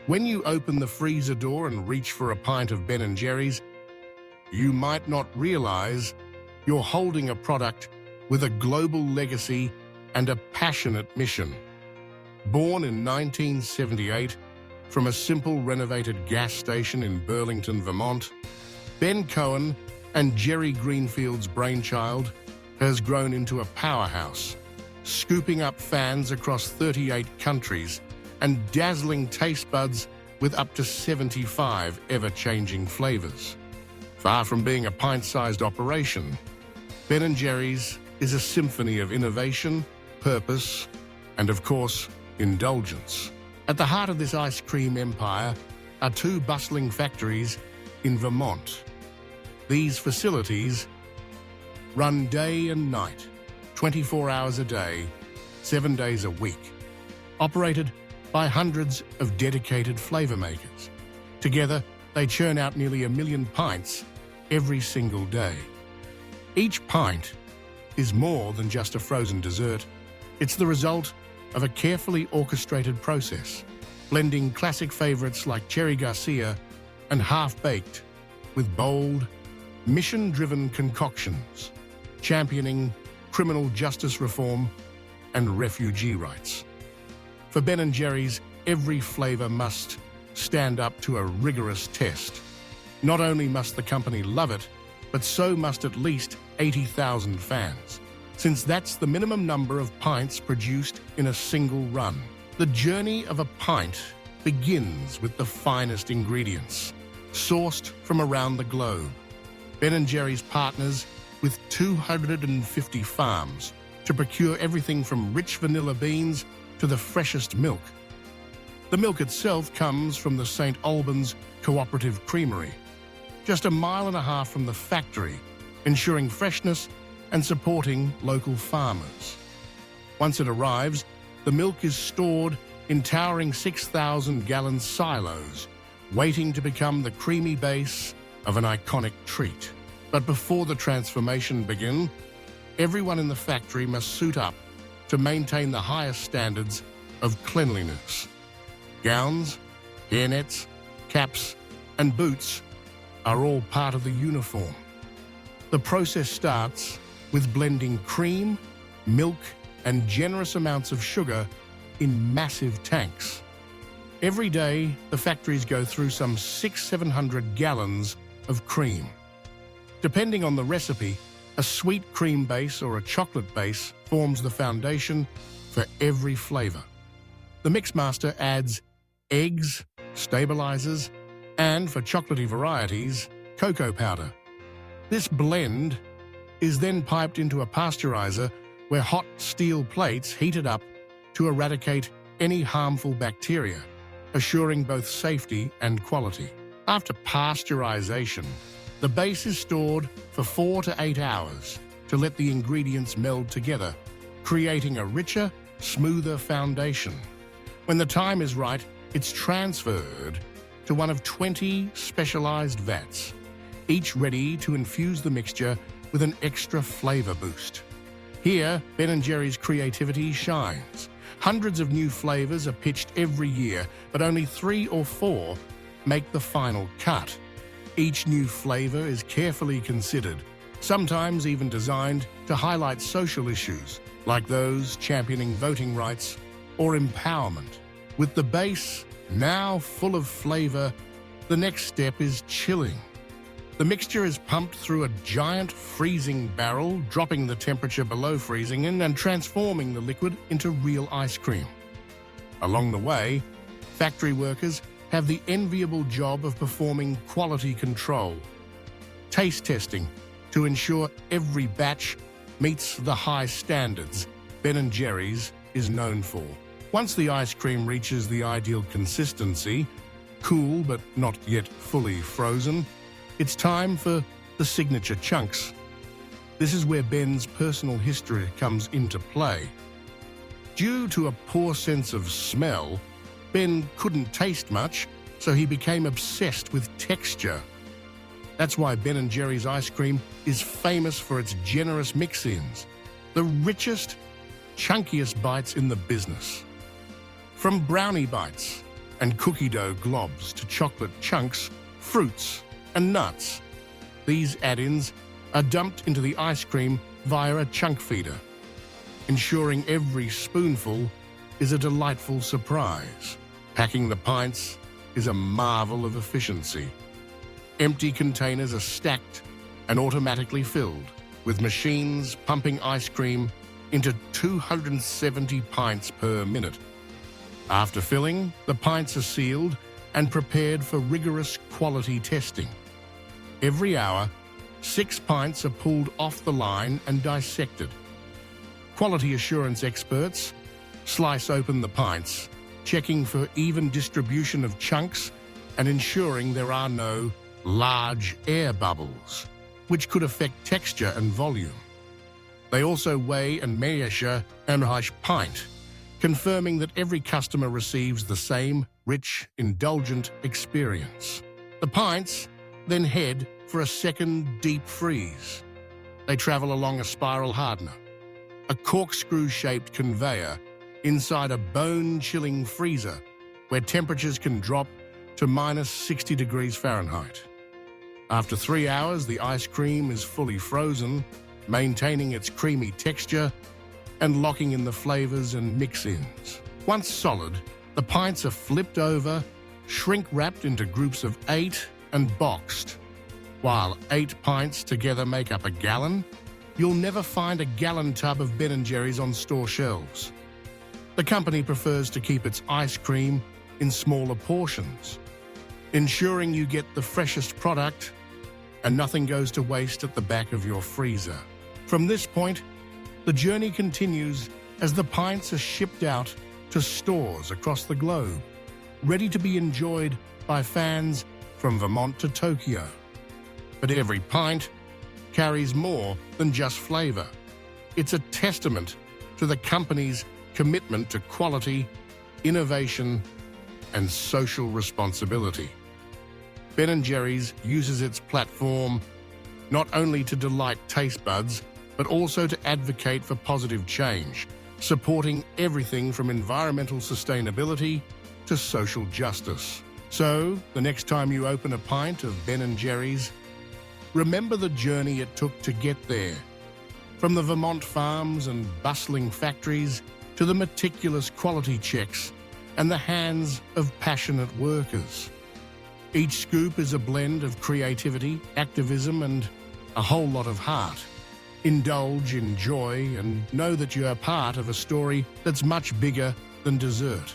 When you open the freezer door and reach for a pint of Ben & Jerry's, you might not realize you're holding a product with a global legacy and a passionate mission. Born in 1978 from a simple renovated gas station in Burlington, Vermont, Ben Cohen and Jerry Greenfield's brainchild has grown into a powerhouse, scooping up fans across 38 countries and dazzling taste buds with up to 75 ever-changing flavors. Far from being a pint-sized operation, Ben & Jerry's is a symphony of innovation, purpose, and of course, indulgence. At the heart of this ice cream empire are two bustling factories in Vermont. These facilities run day and night, 24 hours a day, 7 days a week, operated by hundreds of dedicated flavor makers. Together, they churn out nearly 1 million pints every single day. Each pint is more than just a frozen dessert. It's the result of a carefully orchestrated process, blending classic favorites like Cherry Garcia and Half-Baked with bold, mission-driven concoctions, championing criminal justice reform and refugee rights. For Ben & Jerry's, every flavor must stand up to a rigorous test. Not only must the company love it, but so must at least 80,000 fans, since that's the minimum number of pints produced in a single run. The journey of a pint begins with the finest ingredients, sourced from around the globe. Ben & Jerry's partners with 250 farms to procure everything from rich vanilla beans to the freshest milk. The milk itself comes from the St. Albans Cooperative Creamery, just 1.5 miles from the factory, ensuring freshness and supporting local farmers. Once it arrives, the milk is stored in towering 6,000-gallon silos, waiting to become the creamy base of an iconic treat. But before the transformation begins, everyone in the factory must suit up to maintain the highest standards of cleanliness. Gowns, hairnets, caps, and boots are all part of the uniform. The process starts with blending cream, milk, and generous amounts of sugar in massive tanks. Every day, the factories go through some 600-700 gallons of cream. Depending on the recipe, a sweet cream base or a chocolate base forms the foundation for every flavor. The mixmaster adds eggs, stabilizers, and for chocolatey varieties, cocoa powder. This blend is then piped into a pasteurizer where hot steel plates heated up to eradicate any harmful bacteria, assuring both safety and quality. After pasteurization, the base is stored for 4 to 8 hours to let the ingredients meld together, creating a richer, smoother foundation. When the time is right, it's transferred to one of 20 specialized vats, each ready to infuse the mixture with an extra flavor boost. Here, Ben & Jerry's creativity shines. Hundreds of new flavors are pitched every year, but only 3 or 4 make the final cut. Each new flavor is carefully considered, sometimes even designed to highlight social issues, like those championing voting rights or empowerment. With the base now full of flavor, the next step is chilling. The mixture is pumped through a giant freezing barrel, dropping the temperature below freezing and transforming the liquid into real ice cream. Along the way, factory workers have the enviable job of performing quality control, taste testing to ensure every batch meets the high standards Ben & Jerry's is known for. Once the ice cream reaches the ideal consistency, cool but not yet fully frozen, it's time for the signature chunks. This is where Ben's personal history comes into play. Due to a poor sense of smell, Ben couldn't taste much, so he became obsessed with texture. That's why Ben & Jerry's ice cream is famous for its generous mix-ins, the richest, chunkiest bites in the business. From brownie bites and cookie dough globs to chocolate chunks, fruits, and nuts. These add-ins are dumped into the ice cream via a chunk feeder, ensuring every spoonful is a delightful surprise. Packing the pints is a marvel of efficiency. Empty containers are stacked and automatically filled, with machines pumping ice cream into 270 pints per minute. After filling, the pints are sealed and prepared for rigorous quality testing. Every hour, 6 pints are pulled off the line and dissected. Quality assurance experts slice open the pints, checking for even distribution of chunks and ensuring there are no large air bubbles, which could affect texture and volume. They also weigh and measure each pint, confirming that every customer receives the same rich, indulgent experience. The pints then head for a second deep freeze. They travel along a spiral hardener, a corkscrew-shaped conveyor inside a bone-chilling freezer where temperatures can drop to minus 60 degrees Fahrenheit. After 3 hours, the ice cream is fully frozen, maintaining its creamy texture and locking in the flavors and mix-ins. Once solid, the pints are flipped over, shrink-wrapped into groups of 8 and boxed. While 8 pints together make up a gallon, you'll never find a gallon tub of Ben & Jerry's on store shelves. The company prefers to keep its ice cream in smaller portions, ensuring you get the freshest product and nothing goes to waste at the back of your freezer. From this point, the journey continues as the pints are shipped out to stores across the globe, ready to be enjoyed by fans from Vermont to Tokyo. But every pint carries more than just flavor. It's a testament to the company's commitment to quality, innovation, and social responsibility. Ben & Jerry's uses its platform not only to delight taste buds, but also to advocate for positive change, supporting everything from environmental sustainability to social justice. So, the next time you open a pint of Ben & Jerry's, remember the journey it took to get there. From the Vermont farms and bustling factories to the meticulous quality checks and the hands of passionate workers. Each scoop is a blend of creativity, activism, and a whole lot of heart. Indulge in joy and know that you are part of a story that's much bigger than dessert.